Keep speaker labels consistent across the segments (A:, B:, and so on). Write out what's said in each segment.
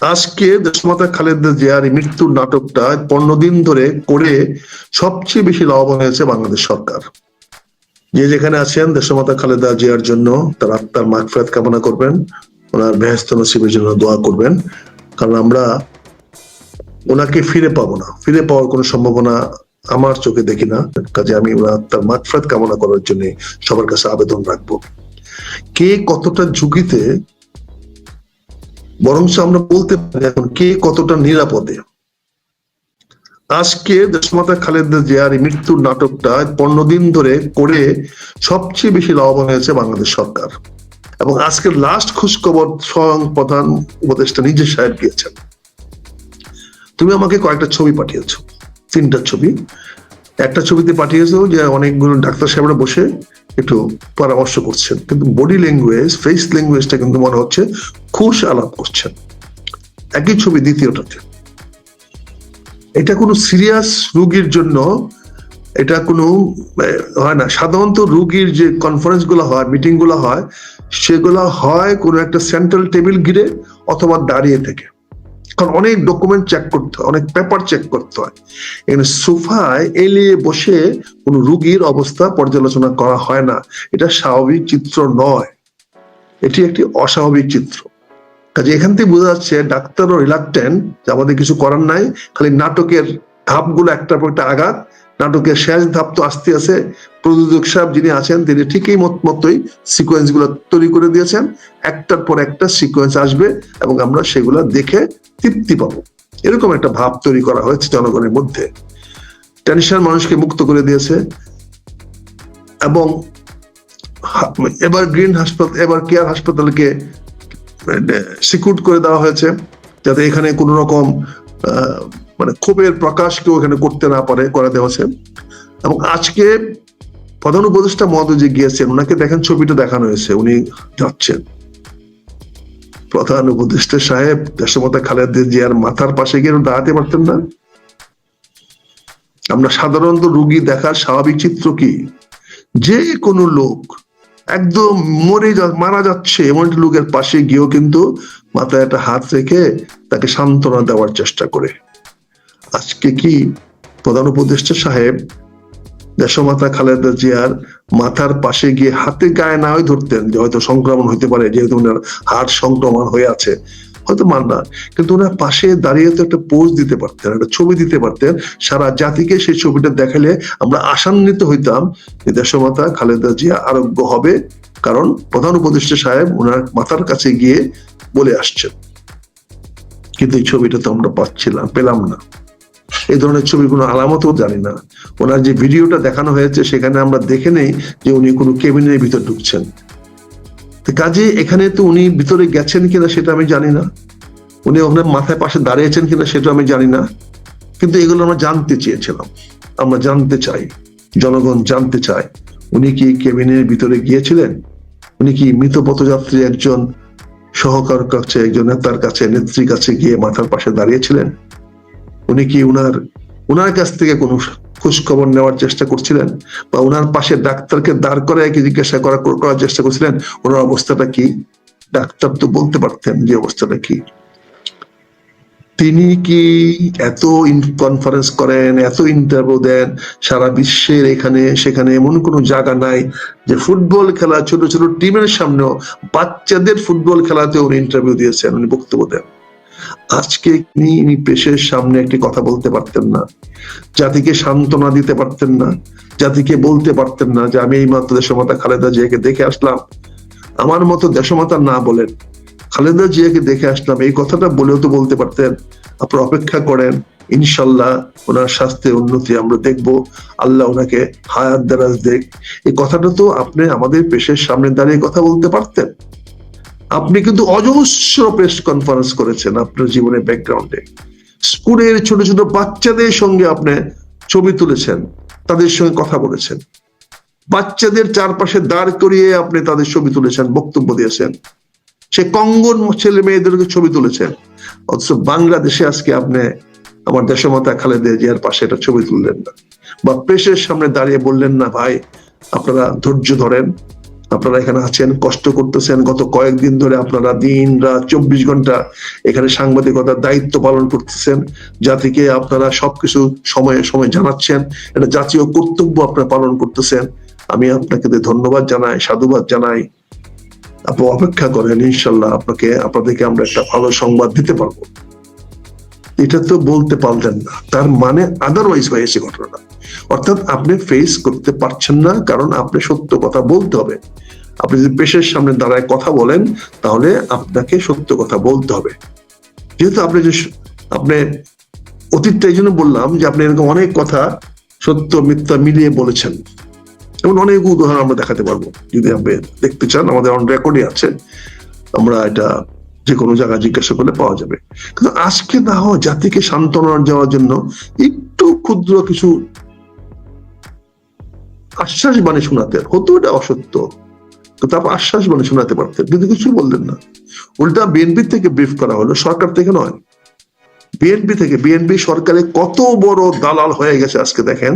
A: আজকে দেশমাতা খালেদা জিয়ার এই মৃত্যুর নাটকটা 15 দিন ধরে করে সবচেয়ে বেশি লাভবান হয়েছে বাংলাদেশ সরকার। যে যেখানে আছেন দেশমাতা খালেদা জিয়ার জন্য তার আত্মার মাগফিরাত কামনা করবেন, ওনার বেহেশত নসিবের জন্য দোয়া করবেন। কারণ আমরা ওনাকে ফিরে পাবো না, ফিরে পাওয়ার কোনো সম্ভাবনা আমার চোখে দেখি না। কাজে আমি ওনার আত্মার মাগফিরাত কামনা করার জন্য সবার কাছে আবেদন রাখবো। কে কতটা ঝুঁকিতে, বরঞ্চ আমরা বলতে পারি এখন কে কতটা নিরাপদে। আজকে দেশমাতা খালেদা জিয়ার এই মৃত্যুর নাটকটা 15 দিন ধরে করে সবচেয়ে বেশি লাভবান হয়েছে বাংলাদেশ সরকার। এবং আজকের লাস্ট খোঁজখবর স্বয়ং প্রধান উপদেষ্টা নিজে সাহেব গিয়েছেন। তুমি আমাকে কয়েকটা ছবি পাঠিয়েছো, 3টা ছবি। একটা ছবিতে পাঠিয়েছো যে অনেকগুলো ডাক্তার সাহেবরা বসে একটু পরামর্শ করছেন, কিন্তু বডি ল্যাঙ্গুয়েজ, ফেস ল্যাঙ্গুয়েজটা কিন্তু মনে হচ্ছে খুশ আলাপ করছেন। একই ছবি দ্বিতীয়টাতে। এটা কোনো সিরিয়াস রোগীর জন্য এটা কোনো হয় না। সাধারণত রোগীর যে কনফারেন্স গুলো হয়, মিটিং গুলো হয়, সেগুলো হয় কোনো একটা সেন্ট্রাল টেবিল ঘিরে অথবা দাঁড়িয়ে থেকে, কারণ অনেক ডকুমেন্ট চেক করতে হয়, অনেক পেপার চেক করতে হয়। এখানে সোফায় এলিয়ে বসে কোনো রোগীর অবস্থা পর্যালোচনা করা হয় না। এটা স্বাভাবিক চিত্র নয়, এটি একটি অস্বাভাবিক চিত্র। কাজে এখান থেকে বোঝা যাচ্ছে ডাক্তারও রিলাক্টেন্ট, যে আমাদের কিছু করার নাই, খালি নাটকের ধাপগুলো একটার পর একটা আঘাত। নাটকের শেষ ধাপ তো আসতে আছে। প্রযোজক সাহেব যিনি আছেন তিনি ঠিকই মতোই সিকোয়েন্স গুলো তৈরি করে দিয়েছেন। একটার পর একটা সিকোয়েন্স আসবে এবং আমরা সেগুলো দেখে তৃপ্তি পাবো, এরকম একটা ভাব তৈরি করা হয়েছে জনগণের মধ্যে। টেনশন মানুষকে মুক্ত করে দিয়েছে। এবং এবার গ্রিন হাসপাতাল, এবার কেয়ার হাসপাতালকে সিকিউর করে দেওয়া হয়েছে, যাতে এখানে কোন রকম মানে ক্ষোভের প্রকাশ কেউ এখানে করতে না পারে, করে দেওয়া হয়েছে। এবং আজকে প্রধান উপদেষ্টা মহোদয় যে গিয়েছেন, ওনাকে দেখেন ছবিটা দেখানো হয়েছে, উনি যাচ্ছেন। প্রধান উপদেষ্টা সাহেব দেশমাতা খালেদা জিয়ার মাথার পাশে গিয়ে দাঁড়াতে পারতেন না? আমরা সাধারণত রোগী দেখার স্বাভাবিক চিত্র কি, যে কোনো লোক একদম মারা যাচ্ছে এমন একটা লোকের পাশে গিয়েও কিন্তু মাথায় একটা হাত রেখে তাকে সান্ত্বনা দেওয়ার চেষ্টা করে। আজকে কি প্রধান উপদেষ্টা সাহেব দেশমাতা খালেদা জিয়ার মাথার পাশে গিয়ে হাতে গায়ে না ধরতেন, যে হয়তো সংক্রমণ হইতে পারে, যেহেতু ওনার হার্ট সংক্রমণ হয়ে আছে, হয়তো মাননা, কিন্তু ওনার পাশে দাঁড়িয়ে তো একটা পোজ দিতে পারতেন, একটা ছবি দিতে পারতেন। সারা জাতিকে সেই ছবিটা দেখালে আমরা আশান্বিত হইতাম যে দেশমাতা খালেদা জিয়া আরোগ্য হবে, কারণ প্রধান উপদেষ্টা সাহেব ওনার মাথার কাছে গিয়ে বলে আসছেন। কিন্তু এই ছবিটা তো আমরা পেলাম না। এই ধরনের ছবির কোনো আলামতও জানি না। ওনার যে ভিডিওটা দেখানো হয়েছে সেখানে আমরা দেখে নেই যে উনি কোনো কেবিনের ভিতর ঢুকছেন। কাজে এখানে তো উনি ভিতরে গেছেন কিনা সেটা আমি জানি না, উনি ওনার মাথায় পাশে দাঁড়িয়েছেন কিনা সেটা আমি জানি না। কিন্তু এগুলো আমরা জানতে চেয়েছিলাম, আমরা জানতে চাই, জনগণ জানতে চায়, উনি কি কেবিনের ভিতরে গিয়েছিলেন? উনি কি মৃত পথযাত্রী একজন সহকার কাছে, একজন নেতার কাছে, নেত্রীর কাছে গিয়ে মাথার পাশে দাঁড়িয়েছিলেন? উনি কি উনার কাছ থেকে কোনো খোঁজ খবর নেওয়ার চেষ্টা করছিলেন, বা উনার পাশে ডাক্তারকে দাঁড় করায় জিজ্ঞাসা করার চেষ্টা করছিলেন ওনার অবস্থাটা কি? ডাক্তার তো বলতে পারতেন যে অবস্থাটা কি। তিনি কি এত কনফারেন্স করেন, এত ইন্টারভিউ দেন, সারা বিশ্বের এখানে সেখানে এমন কোনো জায়গা নাই যে ফুটবল খেলা, ছোট ছোট টিমের সামনেও, বাচ্চাদের ফুটবল খেলাতে উনি ইন্টারভিউ দিয়েছেন, উনি বক্তব্য দেন। আজকে তিনি প্রেসের সামনে একটি কথা বলতে পারতেন না, জাতিকে সান্ত্বনা দিতে পারতেন না, জাতিকে বলতে পারতেন না যে আমি এই মাত্র দেশমাতা খালেদা জিয়াকে দেখে আসলাম। আমার মতো দেশমাতা না বলেন, খালেদা জিয়াকে দেখে আসলাম, এই কথাটা বলেও তো বলতে পারতেন। আপনারা অপেক্ষা করেন, ইনশাল্লাহ ওনার স্বাস্থ্যের উন্নতি আমরা দেখবো, আল্লাহ ওনাকে হায়াত দারাজ দেখ। এই কথাটা তো আপনি আমাদের প্রেসের সামনে দাঁড়িয়ে কথা বলতে পারতেন। আপনি কিন্তু অজস্র প্রেস কনফারেন্স করেছেন আপনার জীবনের ব্যাকগ্রাউন্ডে। স্কুলের ছোট ছোট বাচ্চাদের সঙ্গে আপনি ছবি তুলেছেন, তাদের সঙ্গে কথা বলেছেন, বাচ্চাদের চারপাশে দাঁড় করিয়ে আপনি তাদের ছবি তুলেছেন, বক্তব্য দিয়েছেন, সে কঙ্গন ছেলে মেয়েদেরকে ছবি তুলেছেন। অথচ বাংলাদেশে আজকে আপনি আমার দেশমাতা খালেদা জিয়ার পাশে একটা ছবি তুললেন না, বা প্রেসের সামনে দাঁড়িয়ে বললেন না ভাই আপনারা ধৈর্য ধরেন, আপনারা এখানে আছেন, কষ্ট করতেছেন, গত কয়েকদিন ধরে আপনারা দিন রাত 24 ঘন্টা এখানে সাংবাদিকতার দায়িত্ব পালন করতেছেন, জাতিকে আপনারা সবকিছু সময়ে সময় জানাচ্ছেন, এটা জাতীয় কর্তব্য আপনারা পালন করতেছেন। আমি আপনাকে ধন্যবাদ জানাই, সাধুবাদ জানাই। আপনি অপেক্ষা করেন, ইনশাল্লাহ আপনাদেরকে আমরা একটা ভালো সংবাদ দিতে পারবো। এটা তো বলতে পারলেন না, তার মানে আদারওয়াইজ হয়েছে ঘটনাটা। অর্থাৎ আপনি ফেস করতে পারছেন না, কারণ আপনি সত্য কথা বলতে হবে। আপনি যদি প্রেসের সামনে দাঁড়ায় কথা বলেন, তাহলে আপনাকে সত্য কথা বলতে হবে। যেহেতু আপনি অতীতটা এই জন্য বললাম যে আপনি এরকম অনেক কথা সত্য মিথ্যা মিলিয়ে বলেছেন, এমন অনেক উদাহরণ আমরা দেখাতে পারবো। যদি আপনি দেখতে চান, আমাদের অন রেকর্ডে আছে, আমরা এটা যে কোনো জায়গায় জিজ্ঞাসা করলে পাওয়া যাবে। কিন্তু আজকে না হয় জাতিকে সান্ত্বনা দেওয়ার জন্য একটু ক্ষুদ্র কিছু আশ্বাস বাণী শোনাতেন, হতো এটা অসত্য, তারপর আশ্বাস বাণী শোনাতে পারতেন, কিন্তু কিছু বললেন না। উল্টা বিএনপি থেকে ব্রিফ করা হলো, সরকার থেকে নয়, বিএনপি থেকে। বিএনপি সরকারে কত বড় দালাল হয়ে গেছে আজকে দেখেন।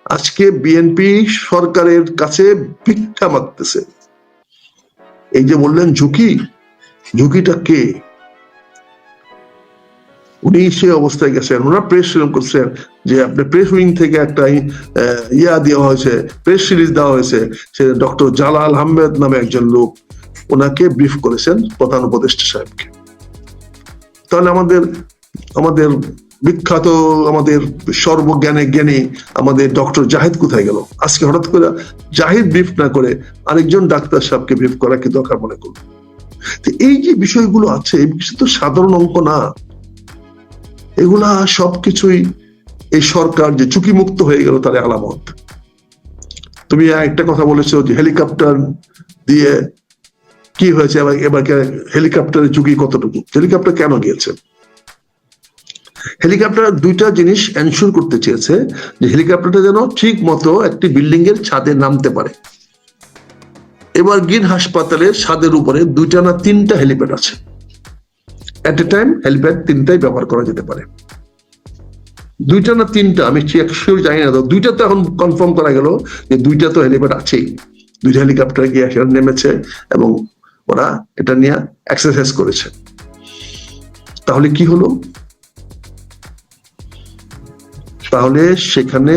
A: আজকে বিএনপি সরকারের কাছে ভিক্ষা মাগতেছে। এই যে বললেন ঝুঁকিটা কে? উনি সে অবস্থায় গেছেন, ওনারা প্রেস করছেন যে আপনি প্রেস উইং থেকে একটা দেওয়া হয়েছে, প্রেস সিরিজ দেওয়া হয়েছে, সে ডক্টর জালাল আহমেদ নামে একজন লোক, ওনাকে ব্রিফ করেছেন প্রধান উপদেষ্টা সাহেবকে। তাহলে আমাদের বিখ্যাত, আমাদের সর্বজ্ঞানে জ্ঞানী আমাদের ডক্টর জাহিদ কোথায় গেল? আজকে হঠাৎ করে জাহিদ ব্রিফ না করে আরেকজন ডাক্তার সাহেবকে ব্রিফ করা কি দরকার মনে করলো? এই যে বিষয়গুলো আছে, এই বিষয় তো সাধারণ অঙ্ক না। এগুলা সবকিছুই এই সরকার যে ঝুঁকি মুক্ত হয়ে গেল তার আলামত। তুমি একটা কথা বলেছো যে হেলিকপ্টার দিয়ে কি হয়েছে, এবার হেলিকপ্টারের ঝুঁকি কতটুকু? হেলিকপ্টার কেন গিয়েছে? হেলিকপ্টার দুইটা জিনিস এনশিওর করতে চেয়েছে, যে হেলিকপ্টারটা যেন ঠিক মতো একটি বিল্ডিং এর ছাদে নামতে পারে। এবার গিন হাসপাতালের ছাদের উপরে দুইটা না তিনটা হেলিপ্যাড আছে, এট এ টাইম হেলিপ্যাড তিনটাই ব্যবহার করা যেতে পারে। দুইটা না তিনটা আমি শিওর জানি না, দুইটা তো এখন কনফার্ম করা গেল যে দুইটা তো হেলিপ্যাড আছেই। দুইটা হেলিকপ্টার গিয়ে নেমেছে এবং ওরা এটা নিয়ে এক্সারসাইজ করেছে। তাহলে কি হলো? তাহলে সেখানে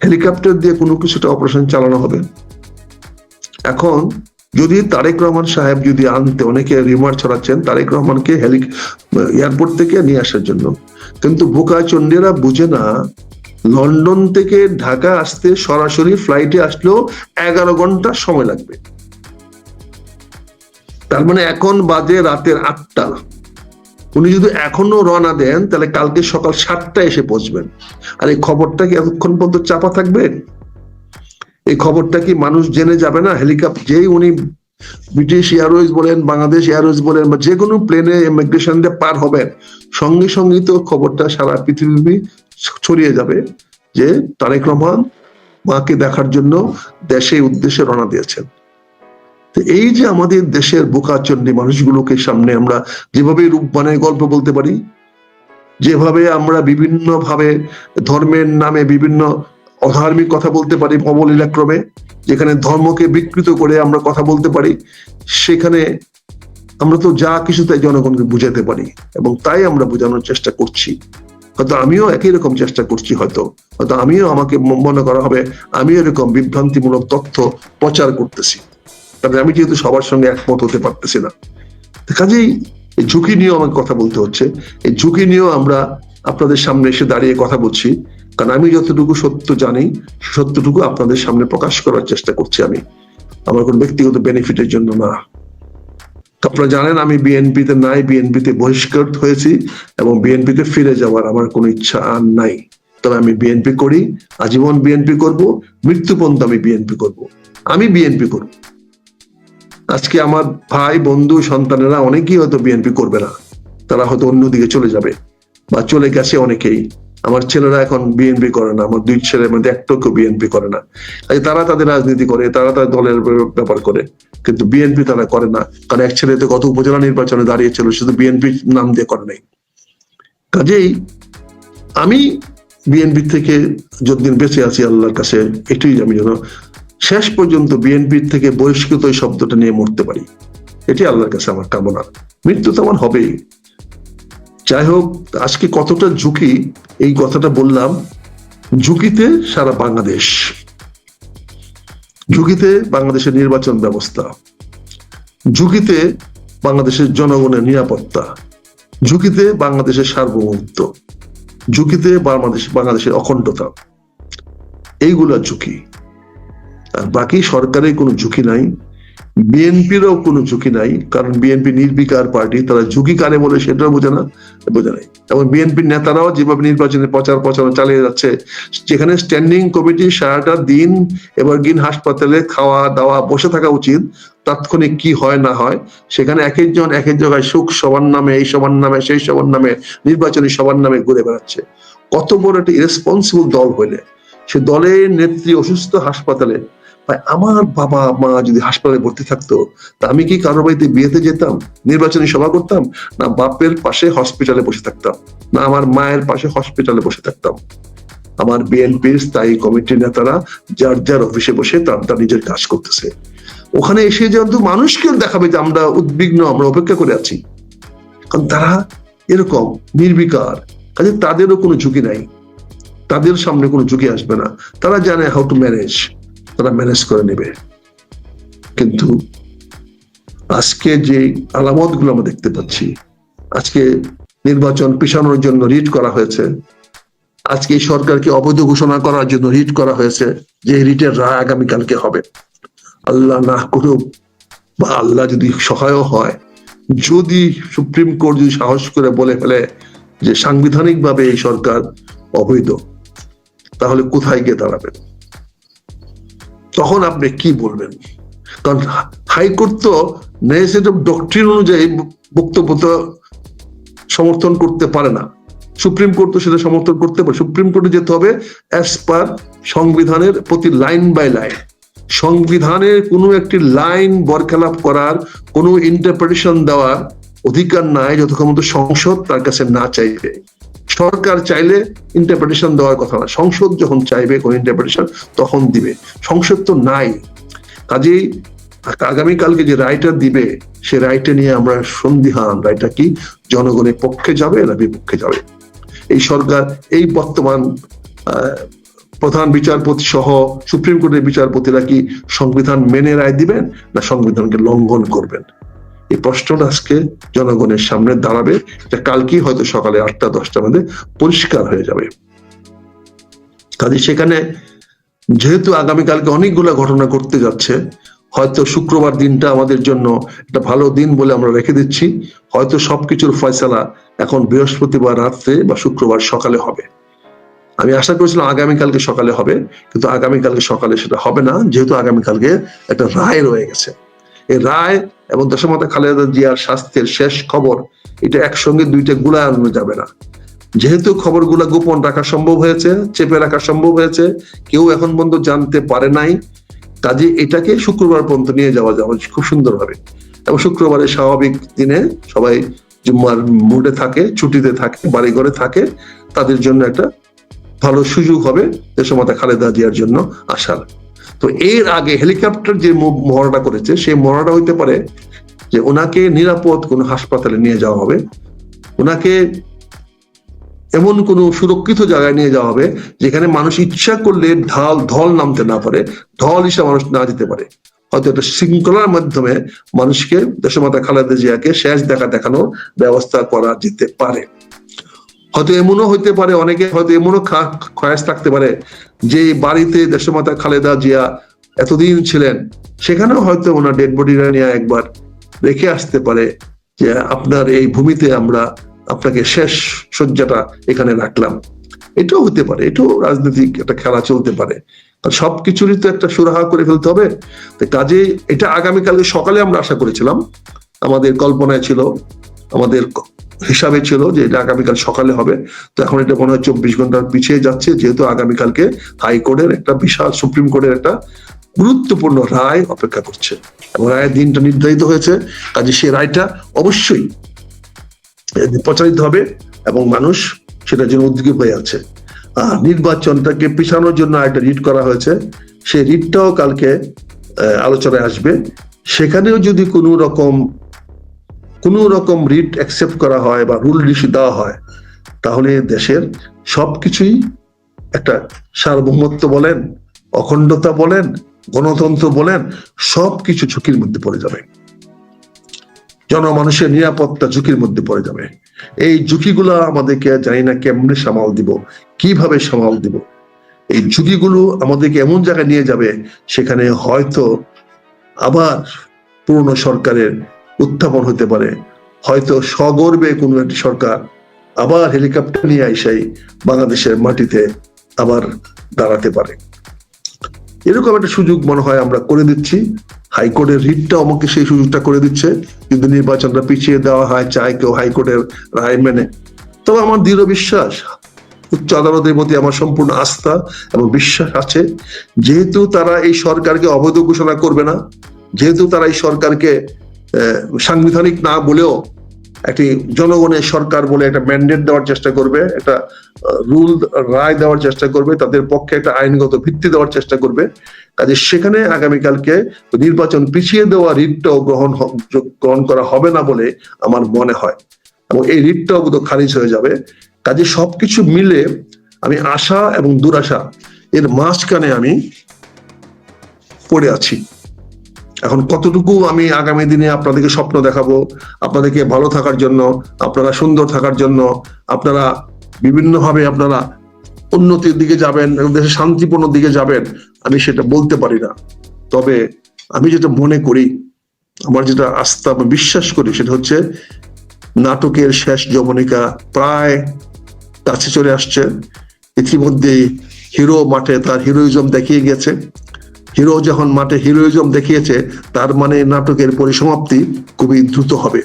A: হেলিকপ্টার দিয়ে কোনো কিছুটা অপারেশন চালানো হবে। এখন যদি তারেক রহমান সাহেব যদি আনতে, অনেকে রিমার ছড়াচ্ছেন তারেক রহমানকে এয়ারপোর্ট থেকে নিয়ে আসার জন্য, কিন্তু বোকা চন্ডীরা বুঝে না, লন্ডন থেকে ঢাকা আসতে সরাসরি ফ্লাইটে আসলেও 11 ঘন্টা সময় লাগবে। তার মানে এখন বাজে রাতের 8টা, উনি যদি এখনো রওনা দেন তাহলে কালকে সকাল 7টায় এসে পৌঁছবেন। আর এই খবরটা কি এতক্ষণ পর্যন্ত চাপা থাকবে? এই খবরটা কি মানুষ জেনে যাবে না? হেলিকপ্টার যেই উনি ব্রিটিশ এয়ারওয়েজ বলেন, বাংলাদেশ এয়ারওয়েজ বলেন, বা যে কোনো প্লেনে ইমিগ্রেশন দিয়ে পার হবেন, সঙ্গে সঙ্গে তো খবরটা সারা পৃথিবী ছড়িয়ে যাবে যে তারেক রহমান মাকে দেখার জন্য দেশের উদ্দেশ্যে রওনা দিয়েছেন। তো এই যে আমাদের দেশের বোকাচন্ডী মানুষগুলোকে সামনে আমরা যেভাবে রূপ বানায় গল্প বলতে পারি, যেভাবে আমরা বিভিন্ন ভাবে ধর্মের নামে বিভিন্ন অধার্মিক কথা বলতে পারি অবলীলাক্রমে, যেখানে ধর্মকে বিকৃত করে আমরা কথা বলতে পারি, সেখানে আমরা তো যা কিছু তাই জনগণকে বুঝাতে পারি, এবং তাই আমরা বোঝানোর চেষ্টা করছি। হয়তো আমিও একই রকম চেষ্টা করছি, হয়তো আমিও, আমাকে মনে করা হবে আমি এরকম বিভ্রান্তিমূলক তথ্য প্রচার করতেছি, তবে আমি যেহেতু সবার সঙ্গে একমত হতে পারতেছি না। কাজেই এই ঝুঁকি নিয়েও আমাকে কথা বলতে হচ্ছে। এই ঝুঁকি নিয়েও আমরা আপনাদের সামনে এসে দাঁড়িয়ে কথা বলছি, কারণ আমি যতটুকু সত্য জানি সত্যটুকু আপনাদের সামনে প্রকাশ করার চেষ্টা করছি। আমি আমার কোন ব্যক্তিগত বেনিফিটের জন্য না। আপনারা জানেন আমি বিএনপিতে নাই, বিএনপিতে বহিষ্কৃত হয়েছি, এবং বিএনপিতে ফিরে যাওয়ার আমার কোনো ইচ্ছা আর নাই। তবে আমি বিএনপি করি, আজীবন বিএনপি করব, মৃত্যু পর্যন্ত আমি বিএনপি করব। আমি বিএনপি করব। আজকে আমার ভাই, বন্ধু, সন্তানেরা অনেকেই হয়তো বিএনপি করবে না, তারা হয়তো অন্যদিকে চলে যাবে বা চলে গেছে অনেকেই। আমার ছেলেরা এখন বিএনপি করে না, আমার 2 ছেলের মধ্যে একটাকেও বিএনপি করে না। তারা তাদের রাজনীতি করে, তারা তাদের দলের ব্যাপার করে, কিন্তু বিএনপি তারা করে না। কারণ এক ছেলে তো গত উপজেলা নির্বাচনে দাঁড়িয়েছিল, শুধু বিএনপি নাম দিয়ে করে নাই। কাজেই আমি বিএনপি থেকে যতদিন বেঁচে আছি আল্লাহর কাছে এটাই আমি যেন শেষ পর্যন্ত বিএনপির থেকে বহিষ্কৃত এই শব্দটা নিয়ে মরতে পারি, এটি আল্লাহর কাছে আমার কামনা। মৃত্যু তো আমার হবেই। যাই হোক, আজকে কতটা ঝুঁকি, এই কথাটা বললাম। ঝুঁকিতে সারা বাংলাদেশ, ঝুঁকিতে বাংলাদেশের নির্বাচন ব্যবস্থা, ঝুঁকিতে বাংলাদেশের জনগণের নিরাপত্তা, ঝুঁকিতে বাংলাদেশের সার্বভৌমত্ব, ঝুঁকিতে বাংলাদেশের অখণ্ডতা, এইগুলা ঝুঁকি। আর বাকি সরকারের কোনো ঝুঁকি নাই, বিএনপিরও কোনো ঝুঁকি নাই, কারণ বিএনপি নির্বিকার পার্টি। তারা ঝুঁকি কারে বলে সেটাও বোঝে নাই। এবং বিএনপির নেতারাও যেভাবে নির্বাচনের প্রচারণা চালিয়ে যাচ্ছে, যেখানে স্ট্যান্ডিং কমিটি সারাটা দিন এভারগ্রিন হাসপাতালে খাওয়া দাওয়া বসে থাকা উচিত, তাৎক্ষণিক কি হয় না হয়, সেখানে এক একজন এক এক জায়গায় সুখ সবার নামে, এই সবার নামে, সেই সবার নামে, নির্বাচনী সবার নামে ঘুরে বেড়াচ্ছে। কত বড় একটা ইরেসপন্সিবল দল হইলে, সে দলের নেত্রী অসুস্থ হাসপাতালে। আমার বাবা মা যদি হাসপাতালে ভর্তি থাকতো, তা আমি কি কারো বাড়িতে বিয়েতে যেতাম, নির্বাচনী সভা করতাম, না বাপের পাশে হসপিটালে বসে থাকতাম, না আমার মায়ের পাশে হসপিটালে বসে থাকতাম? আমার বিএনপির স্থায়ী কমিটির নেতারা যার যার অফিসে বসে তার নিজের কাজ করতেছে। ওখানে এসে যেহেতু মানুষকে দেখাবে যে আমরা উদ্বিগ্ন, আমরা অপেক্ষা করে আছি, কারণ তারা এরকম নির্বিকার, কাজে তাদেরও কোনো ঝুঁকি নাই, তাদের সামনে কোনো ঝুঁকি আসবে না। তারা জানে হাউ টু ম্যানেজ, তারা ম্যানেজ করে নেবে। কিন্তু আজকে যে আলামত গুলো আমরা দেখতে পাচ্ছি, আজকে নির্বাচন পিছানোর জন্য রিট করা হয়েছে, আজকে এই সরকারকে অবৈধ ঘোষণা করার জন্য রিট করা হয়েছে, যে রিটের রায় আগামীকালকে হবে। আল্লাহ না করুক, বা আল্লাহ যদি সহায় হয়, যদি সুপ্রিম কোর্ট যদি সাহস করে বলে ফেলে যে সাংবিধানিক ভাবে এই সরকার অবৈধ, তাহলে কোথায় গিয়ে দাঁড়াবেন? তখন আপনি কি বলবেন? কারণ হাইকোর্ট তো নেসেটিভ ডক্ট্রিন অনুযায়ী বক্তব্য তো সমর্থন করতে পারে না, সুপ্রিম কোর্ট তো সেটা সমর্থন করতে পারে। সুপ্রিম কোর্টে যেতে হবে অ্যাজ পার সংবিধানের প্রতি লাইন বাই লাইন। সংবিধানের কোনো একটি লাইন বরখেলাপ করার, কোনো ইন্টারপ্রিটেশন দেওয়ার অধিকার নাই যতক্ষণ সংসদ তার কাছে না চাইবে। সরকার চাইলে ইন্টারপ্রিটেশন দেওয়ার কথা না, সংসদ যখন চাইবে কোন ইন্টারপ্রিটেশন তখন দিবে। সংসদ তো নাই। কাজেই আগামীকালকে যে রায়টা দিবে, সে রায়টা নিয়ে আমরা সন্দিহান, রায়টা কি জনগণের পক্ষে যাবে না বিপক্ষে যাবে। এই সরকার, এই বর্তমান প্রধান বিচারপতি সহ সুপ্রিম কোর্টের বিচারপতিরা কি সংবিধান মেনে রায় দিবেন, না সংবিধানকে লঙ্ঘন করবেন? এই প্রশ্নটা আজকে জনগণের সামনে দাঁড়াবে, যা কালকেই হয়তো সকালে 8টা-10টার মধ্যে পরিষ্কার হয়ে যাবে। কাজে সেখানে যেহেতু আগামীকালকে অনেকগুলো ঘটনা ঘটতে যাচ্ছে, হয়তো শুক্রবার দিনটা আমাদের জন্য একটা ভালো দিন বলে আমরা রেখে দিচ্ছি। হয়তো সবকিছুর ফয়সালা এখন বৃহস্পতিবার রাত্রে বা শুক্রবার সকালে হবে। আমি আশা করেছিলাম আগামীকালকে সকালে হবে, কিন্তু আগামীকালকে সকালে সেটা হবে না, যেহেতু আগামীকালকে একটা রায় রয়ে গেছে। এই রায় এবং দেশমাতা খালেদা জিয়ার স্বাস্থ্যের শেষ খবর, এটা একসঙ্গে দুইটা গুলা আনানো যাবে না। যেহেতু খবরগুলা গোপন রাখা সম্ভব হয়েছে, চেপে রাখা সম্ভব হয়েছে, কেউ এখন পর্যন্ত জানতে পারে নাই, কাজে এটাকে শুক্রবার পর্যন্ত নিয়ে যাওয়া যাবে খুব সুন্দরভাবে। এবং শুক্রবারের স্বাভাবিক দিনে সবাই জুম্মার মুডে থাকে, ছুটিতে থাকে, বাড়ি ঘরে থাকে, তাদের জন্য একটা ভালো সুযোগ হবে দেশমাতা খালেদা জিয়ার জন্য আসার। তো এর আগে হেলিকপ্টার যে মহড়াটা করেছে, সেই মহড়াটা হইতে পারে যে ওনাকে নিরাপদ কোনো হাসপাতালে নিয়ে যাওয়া হবে, ওনাকে এমন কোনো সুরক্ষিত জায়গায় নিয়ে যাওয়া হবে যেখানে মানুষ ইচ্ছা করলে ঢল নামতে না পারে, ঢল হিসেবে মানুষ না যেতে পারে। হয়তো একটা শৃঙ্খলার মাধ্যমে মানুষকে দেশমাতা খালেদা জিয়াকে শেষ দেখানোর ব্যবস্থা করা যেতে পারে। হয়তো এমনও হইতে পারে, অনেকে হয়তো এমনও খয়াস থাকতে পারে যে বাড়িতে দেশমাতা খালেদা জিয়া এতদিন ছিলেন, সেখানেও হয়তো ওনার ডেড বডিটা নিয়ে একবার রেখে আসতে পারে, যে আপনার এই ভূমিতে আমরা আপনাকে শেষ শয্যাটা এখানে রাখলাম। এটাও হতে পারে, এটাও রাজনৈতিক একটা খেলা চলতে পারে। সবকিছুরই তো একটা সুরাহা করে ফেলতে হবে। কাজে এটা আগামীকালকে সকালে আমরা আশা করেছিলাম, আমাদের কল্পনায় ছিল, আমাদের হিসাবে ছিল যে এটা আগামীকাল সকালে হবে। তো এখন এটা মনে হয় 24 ঘন্টার পিছিয়ে যাচ্ছে, যেহেতু আগামীকালকে হাইকোর্টের একটা বিশাল, সুপ্রিম কোর্টের একটা গুরুত্বপূর্ণ রায় অপেক্ষা করছে এবং রায়ের দিনটা নির্ধারিত হয়েছে। কাজে সে রায়টা অবশ্যই প্রচারিত হবে এবং মানুষ সেটার জন্য উদ্যোগী হয়ে আছে। নির্বাচনটাকে পিছানোর জন্য একটা রিট করা হয়েছে, সেই রিটটাও কালকে আলোচনায় আসবে। সেখানেও যদি কোনো রকম রিট অ্যাকসেপ্ট করা হয় বা রুল ইস্যু দেওয়া হয়, তাহলে দেশের সবকিছুই, একটা সার্বভৌমত্ব বলেন, অখণ্ডতা বলেন, গণতন্ত্র বলেন, সবকিছু ঝুঁকির মধ্যে পড়ে যাবে। জনমানুষের নিরাপত্তা ঝুঁকির মধ্যে পড়ে যাবে। এই ঝুঁকিগুলো আমাদেরকে জানি না কেমনে সামাল দিব, কিভাবে সামাল দিব। এই ঝুঁকিগুলো আমাদেরকে এমন জায়গায় নিয়ে যাবে, সেখানে হয়তো আবার পুরনো সরকারের উত্থাপন হতে পারে, হয়তো সগর্বে কোনো একটি সরকার আবার হেলিকপ্টার নিয়ে আইসাই বাংলাদেশের মাটিতে আবার দাঁড়াতে পারে। এরকম একটা সুযোগ মনে হয় আমরা করে দিচ্ছি। হাইকোর্টের রিটটা আমাকে সেই সুযোগটা করে দিচ্ছে, যদি নির্বাচনটা পিছিয়ে দেওয়া হয়, চায় কেউ হাইকোর্টের রায় মেনে। তবে আমার দৃঢ় বিশ্বাস, উচ্চ আদালতের প্রতি আমার সম্পূর্ণ আস্থা এবং বিশ্বাস আছে, যেহেতু তারা এই সরকারকে অবৈধ ঘোষণা করবে না, যেহেতু তারা এই সরকারকে সাংবিধানিক না বলেও একটি জনগণের সরকার বলে একটা ম্যান্ডেট দেওয়ার চেষ্টা করবে, একটা রুল রায় দেওয়ার চেষ্টা করবে, তাদের পক্ষে একটা আইনগত ভিত্তি দেওয়ার চেষ্টা করবে, কাজে সেখানে আগামীকালকে নির্বাচন পিছিয়ে দেওয়া রিটটাও গ্রহণ করা হবে না বলে আমার মনে হয়, এবং এই রিটটাও বোধহয় খারিজ হয়ে যাবে। কাজে সবকিছু মিলে আমি আশা এবং দুরাশা এর মাঝখানে আমি পড়ে আছি। এখন কতটুকু আমি আগামী দিনে আপনাদেরকে স্বপ্ন দেখাবো, আপনাদেরকে ভালো থাকার জন্য, আপনারা সুন্দর থাকার জন্য, আপনারা বিভিন্নভাবে আপনারা উন্নতির দিকে যাবেন, দেশের শান্তিপূর্ণ দিকে যাবেন, আমি সেটা বলতে পারি না। তবে আমি যেটা মনে করি, আমার যেটা আস্থা আমি বিশ্বাস করি, সেটা হচ্ছে নাটকের শেষ যবনিকা প্রায় কাছে চলে আসছে। ইতিমধ্যে হিরো মাঠে তার হিরোইজম দেখিয়ে গেছে। হিরো যখন মাঠে হিরোইজম দেখিয়েছে, তার মানে নাটকের পরিসমাপ্তি খুবই দ্রুত হবে,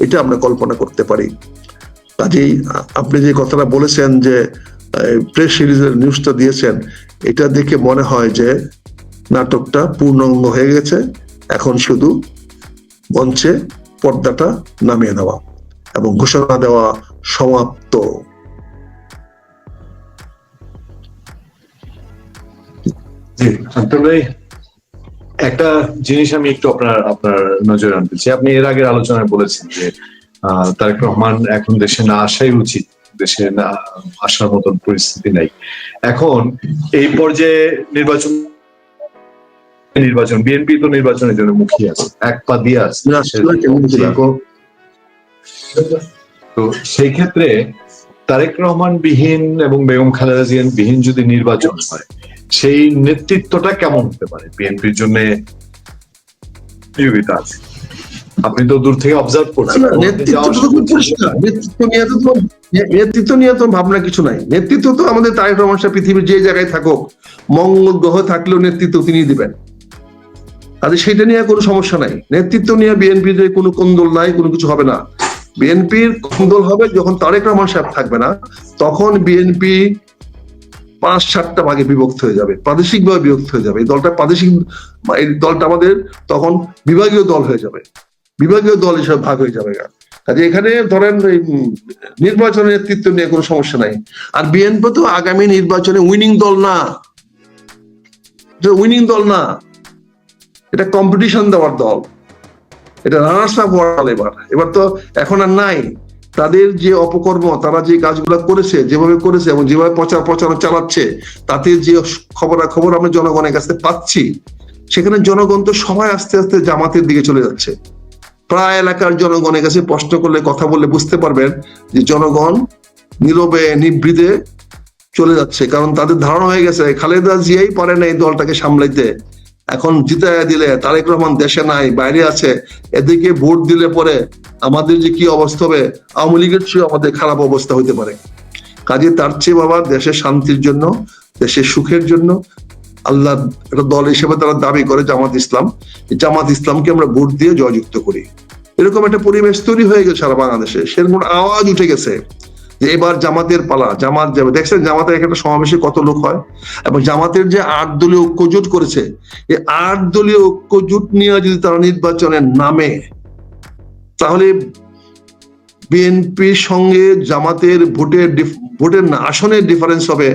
A: এটা আমরা কল্পনা করতে পারি। কাজেই আপনি যে কথাটা বলেছেন, যে প্রেস সিরিজের নিউজটা দিয়েছেন, এটা দেখে মনে হয় যে নাটকটা পূর্ণাঙ্গ হয়ে গেছে। এখন শুধু মঞ্চে পর্দাটা নামিয়ে দেওয়া এবং ঘোষণা দেওয়া সমাপ্ত।
B: একটা জিনিস আমি একটু আপনার নজরে আনতে চাই। আপনি এর আগের আলোচনায় বলেছেন যে তারেক রহমান এখন দেশে না আসাই উচিত, দেশে না আসার মতন পরিস্থিতি নাই এখন। এই পর্যায়ে নির্বাচন বিএনপি তো নির্বাচনের জন্য মুখিয়ে আছে, এক পা দিয়ে আছে। তো সেই ক্ষেত্রে তারেক রহমান বিহীন এবং বেগম খালেদা জিয়া বিহীন যদি নির্বাচন হয়, সেই নেতৃত্বটা কেমন হতে পারে বিএনপির জন্য? আছে, আপনি তো দূর থেকে অবজার্ভ করছেন।
A: নেতৃত্ব নিয়ে তো ভাবনা কিছু নাই। নেতৃত্ব তো আমাদের তারেক রহমান সাহেব পৃথিবীর যে জায়গায় থাকুক, মঙ্গল গ্রহ থাকলেও নেতৃত্ব তিনি দিবেন, কাজে সেটা নিয়ে কোনো সমস্যা নাই। নেতৃত্ব নিয়ে বিএনপির কোনো কোন্দল নাই, কোনো কিছু হবে না। বিএনপির কোন্দল হবে যখন তারেক রহমান সাহেব থাকবে না, তখন বিএনপি 5-7টা ভাগে বিভক্ত হয়ে যাবে, প্রাদেশিক ভাবে বিভক্ত হয়ে যাবে। এই দলটা আমাদের তখন বিভাগীয় দল হয়ে যাবে, বিভাগীয় দল হিসেবে ভাগ হয়ে যাবে। কাজে এখানে ধরেন নির্বাচনের নেতৃত্ব নিয়ে কোনো সমস্যা নাই। আর বিএনপি তো আগামী নির্বাচনে উইনিং দল না, এটা কম্পিটিশন দেওয়ার দল, এটা রানার্স আপ হওয়ার দল। এবার তো এখন আর নাই। তাদের যে অপকর্ম, তারা যে কাজগুলো করেছে, যেভাবে করেছে এবং যেভাবে প্রচারণা চালাচ্ছে, তাতে যে খবর আমরা জনগণের কাছে পাচ্ছি, সেখানে জনগণ তো সবাই আস্তে আস্তে জামাতের দিকে চলে যাচ্ছে। প্রায় এলাকার জনগণের কাছে প্রশ্ন করলে, কথা বললে বুঝতে পারবেন যে জনগণ নীরবে নিভৃতে চলে যাচ্ছে, কারণ তাদের ধারণা হয়ে গেছে খালেদা জিয়াই পারে না এই দলটাকে সামলাইতে। এখন জিতাইয়া দিলে তারেক রহমান দেশে নাই, বাইরে আছে, এদিকে ভোট দিলে পরে আমাদের যে কি অবস্থা হবে, আওয়ামী লীগের চেয়ে আমাদের খারাপ অবস্থা হইতে পারে। কাজে তার চেয়ে বাবা দেশের শান্তির জন্য, দেশের সুখের জন্য আল্লাহ একটা দল হিসেবে তারা দাবি করে জামাত ইসলাম, জামাত ইসলামকে আমরা ভোট দিয়ে জয়যুক্ত করি। এরকম একটা পরিবেশ তৈরি হয়ে গেছে সারা বাংলাদেশে, সেরকম আওয়াজ উঠে গেছে যে এবার জামাতের পালা, জামাত যাবে। দেখছেন জামাতের একটা সমাবেশে কত লোক হয়, এবং জামাতের যে 8 দলীয় ঐক্যজোট করেছে, এই 8 দলীয় ঐক্যজোট নিয়ে যদি তারা নির্বাচনের নামে, তাহলে বিএনপির সঙ্গে জামাতের ভোটের না আসনের ডিফারেন্স হবে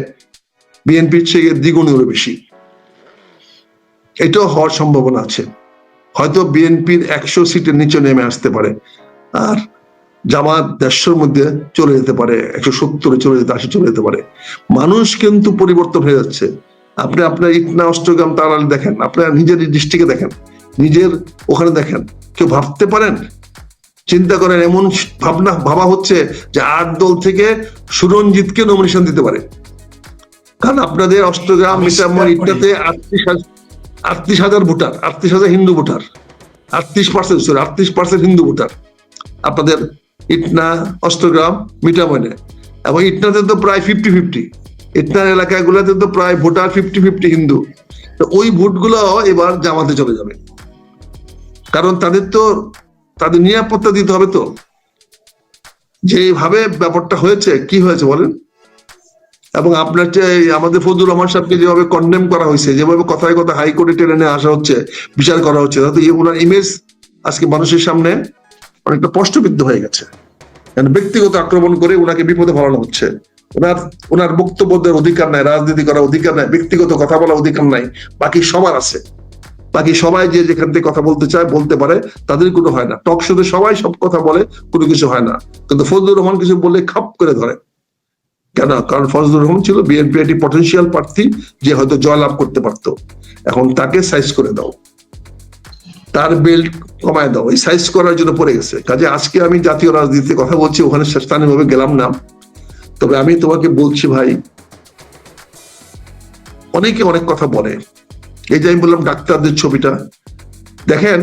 A: বিএনপির চেয়ে দ্বিগুণেরও বেশি। এটাও হওয়ার সম্ভাবনা আছে। হয়তো বিএনপির 100 সিটের নিচে নেমে আসতে পারে, আর জামাত 150-র মধ্যে চলে যেতে পারে, 170-এ চলে যেতে, 80 চলে যেতে পারে। মানুষ কিন্তু পরিবর্তন হয়ে যাচ্ছে। আপনি আপনার ইটনা, অষ্টগ্রাম, তারাল দেখেন, আপনার নিজের ডিস্ট্রিক্টে দেখেন, নিজের ওখানে দেখেন, কেউ ভাবতে পারেন? চিন্তা করেন, এমন ভাবা হচ্ছে যে 8 দল থেকে সুরঞ্জিতকে নমিনেশন দিতে পারে। কারণ আপনাদের অষ্টগ্রাম, মিঠামই, ইটনাতে 38,000 voter, 38,000 Hindu voter, 38% Hindu voter আপনাদের ইটনা, অষ্টগ্রাম, মিঠামইনে। এবং ইটনাতে তো প্রায় 50-50, ইটনার এলাকাগুলোতে তো প্রায় ভোটার 50-50 হিন্দু। তো ওই ভোটগুলো এবার জামাতে চলে যাবে, কারণ তাদের নিরাপত্তা দিতে হবে। তো যেভাবে ব্যাপারটা হয়েছে, কি হয়েছে বলেন? এবং আপনার আমাদের ফজলুর রহমান সাহেবকে যেভাবে কন্ডেম করা হয়েছে, যেভাবে কথায় কথা হাইকোর্টে টেনে নিয়ে আসা হচ্ছে, বিচার করা হচ্ছে, তাতে ওনার ইমেজ আজকে মানুষের সামনে অনেকটা প্রশ্নবিদ্ধ হয়ে গেছে। ব্যক্তিগত আক্রমণ করে ওনাকে বিপদে ফেলানো হচ্ছে। ওনার বক্তব্য দেওয়ার অধিকার নাই, রাজনীতি করার অধিকার নাই, ব্যক্তিগত কথা বলার অধিকার নাই। বাকি সবার আছে, বাকি সবাই যে যেখান থেকে কথা বলতে চায় বলতে পারে, তাদের কোনো হয় না। টক শোতে সবাই সব কথা বলে, কোনো কিছু হয় না। কিন্তু ফজলুর রহমান কিছু বললে খাপ করে ধরে। কেন? কারণ ফজলুর রহমান ছিল বিএনপি একটি পটেনশিয়াল প্রার্থী, যে হয়তো জয়লাভ করতে পারতো। এখন তাকে সাইজ করে দাও, তার বেল্ট কমায় দাও, এই সাইজ করার জন্য পড়ে গেছে। কাজে আজকে আমি জাতীয় রাজনীতিতে কথা বলছি, ওখানে স্থানীয়ভাবে গেলাম না। তবে আমি তোমাকে বলছি ভাই, অনেকে অনেক কথা বলে। এই যে আমি বললাম ডাক্তারদের ছবিটা দেখেন,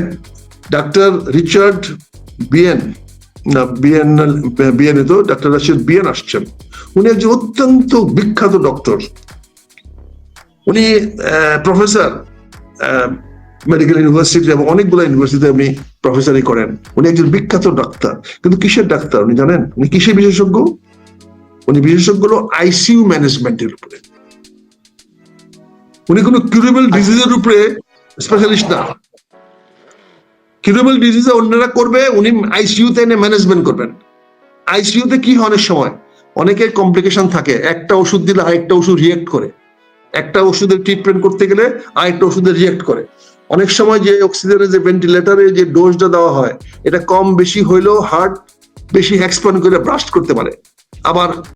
A: ডাক্তার রিচার্ড বিয়েন, না বিয়েনে তো ডাক্তার রাশিদ বিয়েন আসছেন। উনি একজন অত্যন্ত বিখ্যাত ডক্টর, উনি প্রফেসর মেডিকেল ইউনিভার্সিটি এবং অনেকগুলো ইউনিভার্সিটিতে উনি প্রফেসরই করেন। উনি একজন বিখ্যাত ডাক্তার, কিন্তু কিসের ডাক্তার উনি জানেন? উনি কিসের বিশেষজ্ঞ? উনি বিশেষজ্ঞ হলো আইসিইউ ম্যানেজমেন্টের উপরে। উনি কোনো কিউরেবল ডিজিজের উপরে স্পেশালিস্ট না। কিউরেবল ডিজিজে অন্যরা করবে, উনি আইসিইউতে এনে ম্যানেজমেন্ট করবেন। আইসিইউতে কি হয়, অনেক সময় অনেকের কমপ্লিকেশন থাকে, একটা ওষুধ দিলে আরেকটা ওষুধ রিয়েক্ট করে, একটা ওষুধের ট্রিটমেন্ট করতে গেলে আরেকটা ওষুধের রিয়েক্ট করে। অনেক সময় যে অক্সিজেনের যে ভেন্টিলেটরে যে ডোজটা দেওয়া হয়, এটা কম বেশি হইলেও হার্ট বেশি এক্সপ্যান্ড করে ব্রাস্ট করতে পারে। আবার